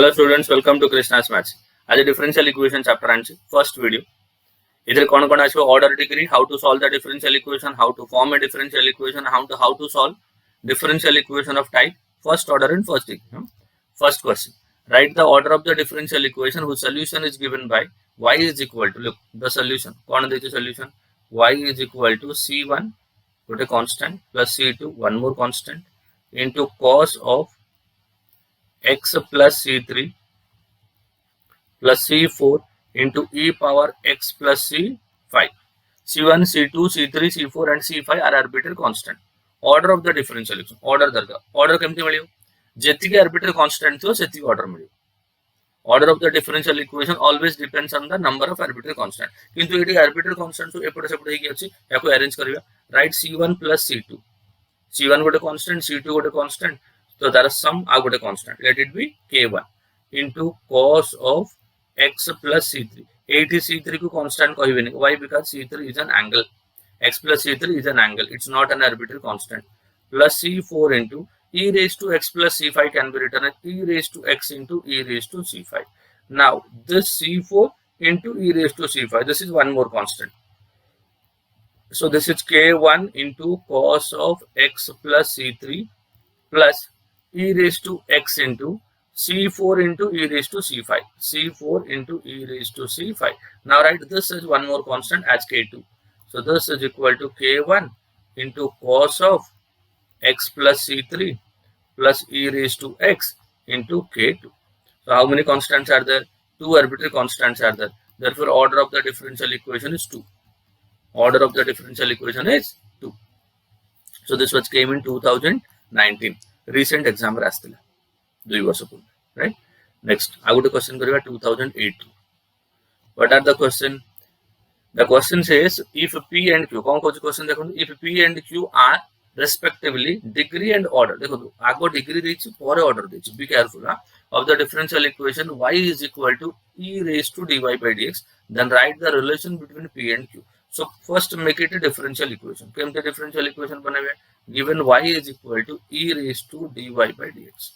Hello students, welcome to Krishnas Maths. As a differential equation chapter and first video. Either order degree, how to solve the differential equation, how to form a differential equation, how to solve differential equation of type first order and first degree. First question. Write the order of the differential equation whose solution is given by y is equal to, look, the solution. Solution? Y is equal to C1, put a constant, plus C2, one more constant, into cos of x plus C3 plus C4 into e power x plus C5. C1, C2, C3, C4 and C5 are arbitrary constant. Order of the differential equation. Order केमती मिलियो जेतिकी arbitrary constant थियो सेतिकी order मिलियो. Order of the differential equation always depends on the number of arbitrary constant. किंतु eighty arbitrary constant तो एपटे सेपटे हेकी अछि याको arrange करिया. Write C1 plus C2. C1 गोटे constant, C2 गोटे constant. So there is sum a gote constant. Let it be K1 into cos of x plus C3. 80 C3 को constant कहबेनी. Why? Because C3 is an angle. X plus C3 is an angle. It's not an arbitrary constant. Plus C4 into e raised to x plus C5 can be written as e raised to x into e raised to C5. Now this C4 into e raised to C5. This is one more constant. So this is K1 into cos of x plus C3 plus e raised to x into C4 into e raised to C5. C4 into e raised to C5. Now write this as one more constant as K2. So this is equal to K1 into cos of x plus C3 plus e raised to x into K2. So how many constants are there? Two arbitrary constants are there. Therefore order of the differential equation is 2. Order of the differential equation is 2. So this was came in 2019. Recent exam rastila 2 years ago, right? Next I would question kariba 2008. What are the question? The question says if p and q kon question dekho, if p and q are respectively degree and order, dekho ago degree dechi pore order dechi, be careful of the differential equation y is equal to e raised to dy by dx, then write the relation between p and q. So first make it a differential equation. केमते differential equation बनावे? Given y is equal to e raised to dy by dx.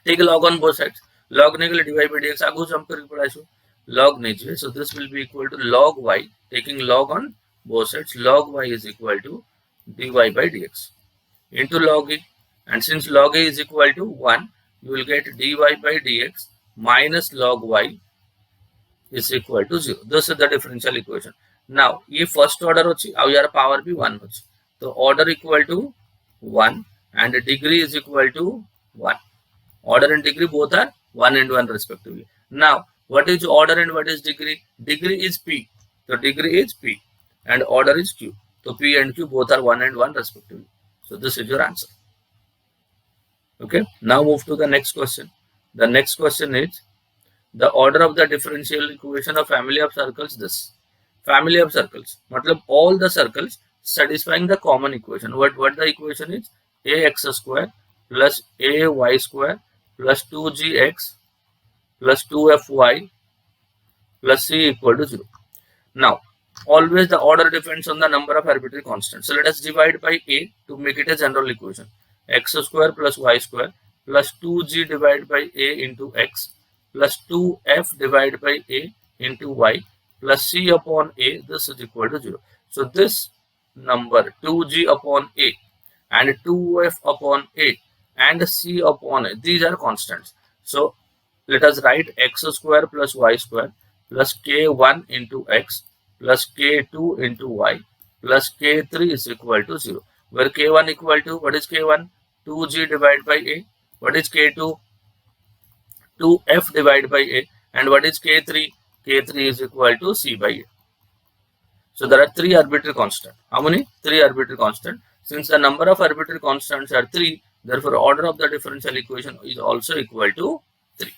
Take log on both sides. Log ने के लिए dy by dx आगु jump करके पढ़ाइसो. Log नहीं चाहिए. So this will be equal to log y. Taking log on both sides. Log y is equal to dy by dx into log e. And since log a is equal to 1, you will get dy by dx minus log y is equal to 0. This is the differential equation. Now ये first order होची, अब यार power भी 1 होची. So order equal to 1 and degree is equal to 1. Order and degree both are 1 and 1 respectively. Now what is order and what is degree? Degree is p. So degree is p and order is q. So p and q both are 1 and 1 respectively. So this is your answer. Okay. Now move to the next question. The next question is the order of the differential equation of family of circles. This family of circles, matlab all the circles satisfying the common equation. What the equation is? Ax square plus ay square plus 2gx plus 2fy plus c equal to 0. Now always the order depends on the number of arbitrary constants. So let us divide by a to make it a general equation. X square plus y square plus 2g divided by a into x plus 2f divided by a into y plus c upon a, this is equal to 0. So this number 2g upon a and 2f upon a and c upon a, these are constants. So let us write x square plus y square plus k1 into x plus k2 into y plus k3 is equal to 0. Where k1 equal to, what is k1? 2g divided by a. What is k2? 2f divided by a. And what is k3? K3 is equal to c by a. So there are 3 arbitrary constants. How many? 3 arbitrary constants. Since the number of arbitrary constants are 3, therefore order of the differential equation is also equal to 3.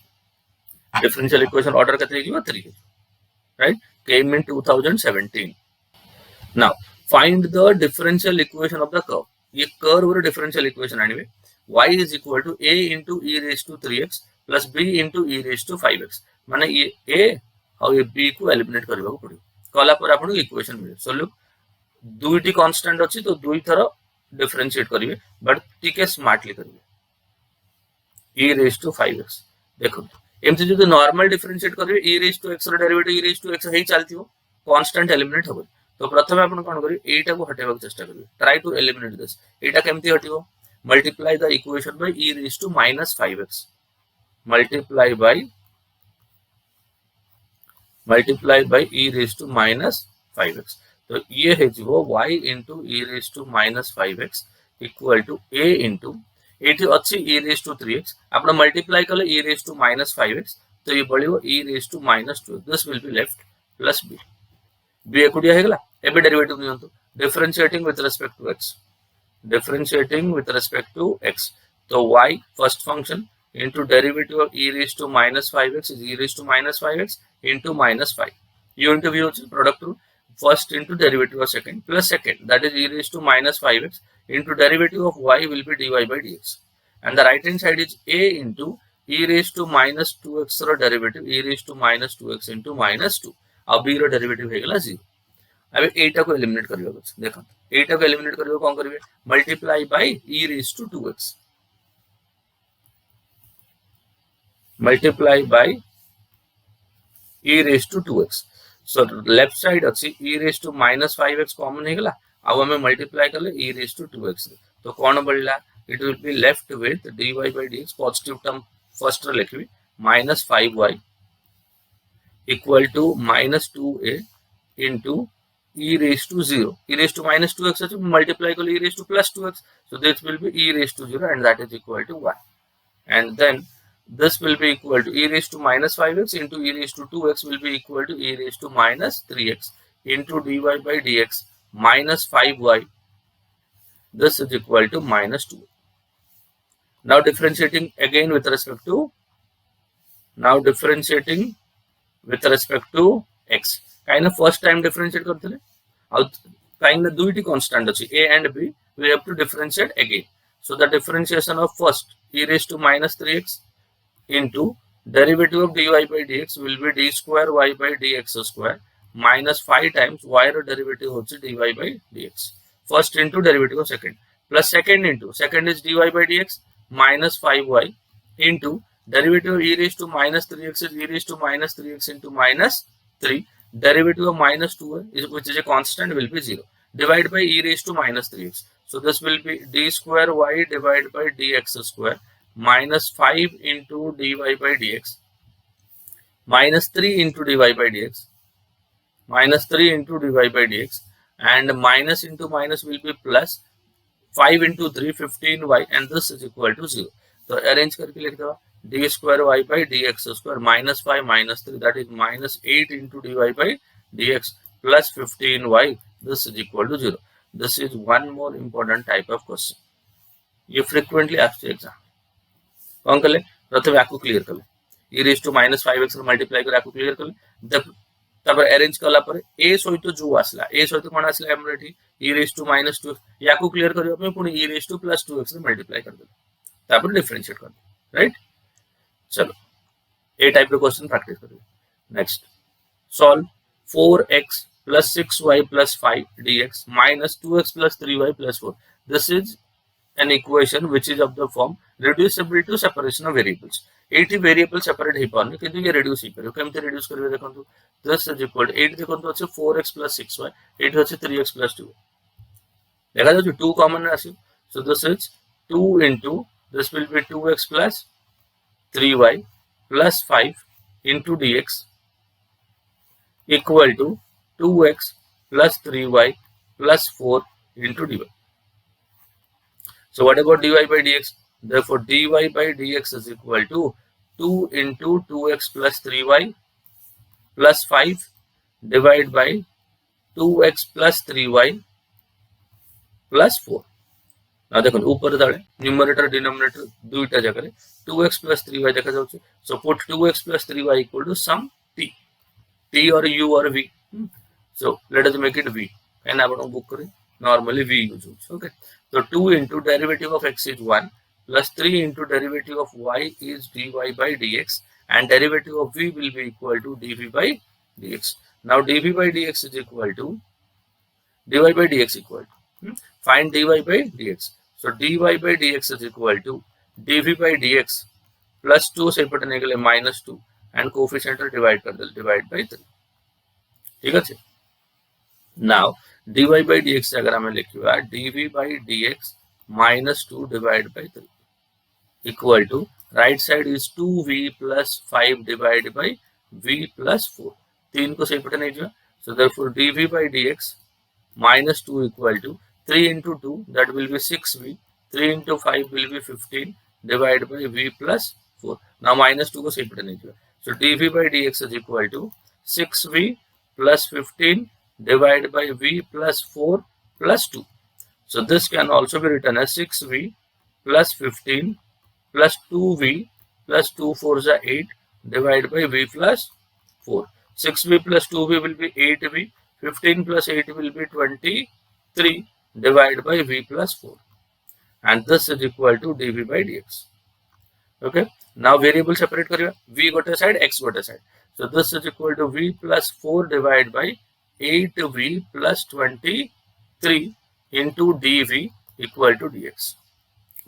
Differential equation order कितने की 3, right? Came in 2017. Now find the differential equation of the curve. ये curve और differential equation anyway. Y is equal to a into e raised to 3x plus b into e raised to 5x. माने ये a और ये b को eliminate करबा को पड़ियो. कला पर आपन इक्वेशन मिले. सो लुक दुईटी कांस्टेंट अछि तो दुई थर डिफरेंशिएट करिवे बट टिके स्मार्टली करिवे. e raised to 5x देखो एमती जो नॉर्मल डिफरेंशिएट करेंगे e रेज टू x रो derivative e raise to x हे चलथिबो कांस्टेंट एलिमिनेट होबो तो प्रथमे आपण कोन करिवे एटा को हटेबाक चेष्टा करिवे ट्राई टू एलिमिनेट दिस एटा केमती हटिबो multiply the equation by e raise to -5x multiply by e raise to -5x तो ये है जो y into e raise to -5x equal to a into एटी अच्छी e रेज टू 3x आपण मल्टीप्लाई कले e रेज टू -5x तो ये बळिवो e raise to -2 this will be left plus b b एकुडिया हेगला एबे डेरिवेटिव नियंतु differentiating with respect to x तो y first function into derivative of e raised to -5x is e raised to -5x into -5 you into v product rule first into derivative of second plus second that is e raised to -5x into derivative of y will be dy by dx and the right hand side is a into e raised to -2x रो derivative e raised to -2x into -2 अब b रो derivative हेगला 0 अब एटा को eliminate करियो देखो एटा को eliminate करियो कोन करिवे multiply by e raised to 2x multiply by e raised to 2x so left side अच्छी e raised to -5x common हेगला अब हमें multiply करले e raised to 2x तो कौन बढ़ला it will be left with dy by dx positive term first row लिखबी -5y equal to -2a into e raised to 0 e raised to -2x अच्छी multiply करले e raised to +2x so this will be e raised to 0 and that is equal to 1 and then this will be equal to e raised to -5x into e raised to 2x will be equal to e raised to -3x into dy by dx -5y. This is equal to -2. Now differentiating again with respect to x. Kind of first time differentiate करते kind of दुईटी constant अच्छी a and b we have to differentiate again. So the differentiation of first e raised to -3x into derivative of dy by dx will be d square y by dx square minus 5 times y row derivative होची dy by dx first into derivative of second plus second is dy by dx minus 5y into derivative of e raised to -3x is e raised to -3x into -3 derivative of -2 is which is a constant will be 0 divided by e raised to -3x so this will be d square y divided by dx square minus 5 into dy by dx minus 3 into dy by dx and minus into minus will be plus 5 into 3 15y and this is equal to 0 so arrange करके लिख दो d square y by dx square minus 5 minus 3 that is minus 8 into dy by dx plus 15y this is equal to 0 this is one more important type of question ये frequently asked exam कौन कले प्रथम याकू clear कले e raised to -5x रो multiply कर याकू clear कले तब अरेंज कला पर a सहित जो आसला a सहित कोन आसला हमर एठी e raised to -2 याकू क्लियर करियो पे पुनी e raised to +2x रो मल्टीप्लाई कर दे तब डिफरेंशिएट कर दे राइट चलो ए टाइप रो क्वेश्चन प्रैक्टिस करियो next solve 4x + 6y + 5 dx - 2x + 3y + 4 this is an equation which is of the form reducible to separation of variables 80 variable separate हे पाने किंतु ये reduce ही करियो केमते reduce करियो देखंतु this is equal to 8 देखंतु अछि 4x + 6y 8 अछि 3x + 2 देखा जाउ 2 कॉमन आसी so this is 2 into this will be 2x + 3y + 5 into dx equal to 2x + 3y + 4 into dy. So what about dy by dx? Therefore dy by dx is equal to 2 into 2x + 3y + 5 divided by 2x + 3y + 4. Now देखो ऊपर दाड़े numerator denominator दुईटा जगह 2x + 3y देखा जाउछ so put 2x + 3y equal to some t or u or v so let us make it v and आपण book करें normally v use okay so 2 into derivative of x is 1 plus 3 into derivative of y is dy by dx and derivative of v will be equal to dv by dx now dv by dx is equal to dy by dx equal to find dy by dx so dy by dx is equal to dv by dx plus 2 से पटे नहीं गले -2 and coefficient divide कर they divide by 3 ठीक है। Now dy by dx अगर हमें लिखिबा dv by dx -2 divide by 3 equal to right side is 2v plus 5 divide by v plus 4 3 को सही पटे नहीं दिया so therefore dv by dx -2 equal to 3 into 2 that will be 6v 3 into 5 will be 15 divided by v plus 4 now -2 को सही पटे नहीं दिया so dv by dx is equal to 6v plus 15 divided by v plus 4 plus 2 so this can also be written as 6v plus 15 plus 2v plus 2 4s are 8 divided by v plus 4 6v plus 2v will be 8v 15 plus 8 will be 23 divided by v plus 4 and this is equal to dv by dx okay now variable separate kariya v gote side x gote side so this is equal to v plus 4 divided by 8v plus 23 into dv equal to dx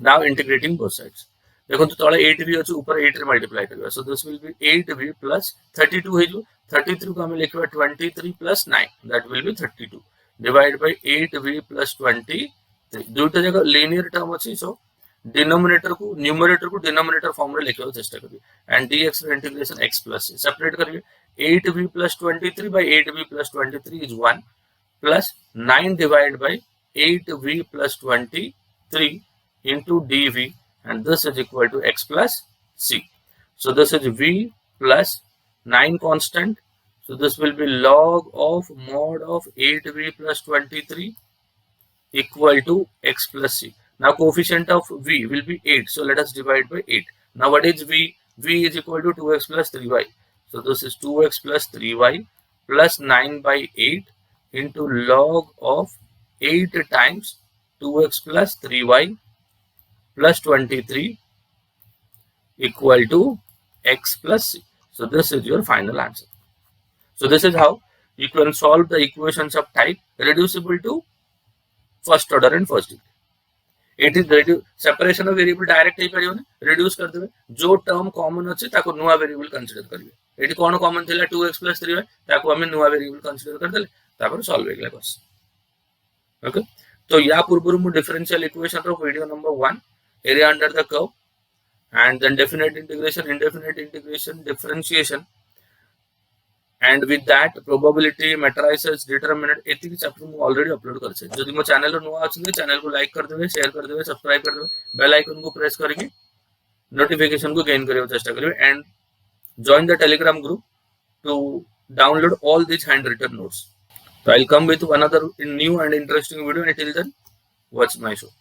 now integrating both sides देखो तो तले 8v अछि ऊपर 8 रे multiply करबा so this will B 8v plus 32 हे जो 33 को हम लिखबा 23 plus 9 that will be 32 divided by 8v plus 23 दुईटा जगह लीनियर टर्म अछि सो डिनोमिनेटर को न्यूमरेटर को डिनोमिनेटर फॉर्म रे लिखबा चेष्टा करिए एंड dx रे इंटीग्रेशन x plus सेपरेट करिए 8v plus 23 by 8v plus 23 is 1 plus 9 divided by 8v plus 23 into dv and this is equal to x plus c so this is v plus 9 constant so this will be log of mod of 8v plus 23 equal to x plus c now coefficient of v will be 8 so let us divide by 8 now what is v v is equal to 2x plus 3y so this is 2x plus 3y plus 9 by 8 into log of 8 times 2x plus 3y plus 23 equal to x plus c so this is your final answer so this is how you can solve the equations of type reducible to first order and first degree it is separation of variable direct हे परियो ने reduce कर देबे जो term common अछि ताको नुवा variable consider करिवे eighty कोन common थिला 2x plus 3y ताको हमें नुवा variable consider कर देले तापर solve हेगला बस ओके तो या पूर्व मु differential equation row video number 1 area under the curve and then definite integration indefinite integration differentiation and with that probability matrices determinant एतिक चैप्टर मु ऑलरेडी अपलोड कर छै जदि मो चैनल रो नुवा अछि चैनल को लाइक कर देबे शेयर कर देबे सब्सक्राइब कर देबे बेल आइकन को प्रेस करके नोटिफिकेशन को गेन करियो चेष्टा करियो and join the telegram group to download all these handwritten notes so I'll come with another new and interesting video until then watch my show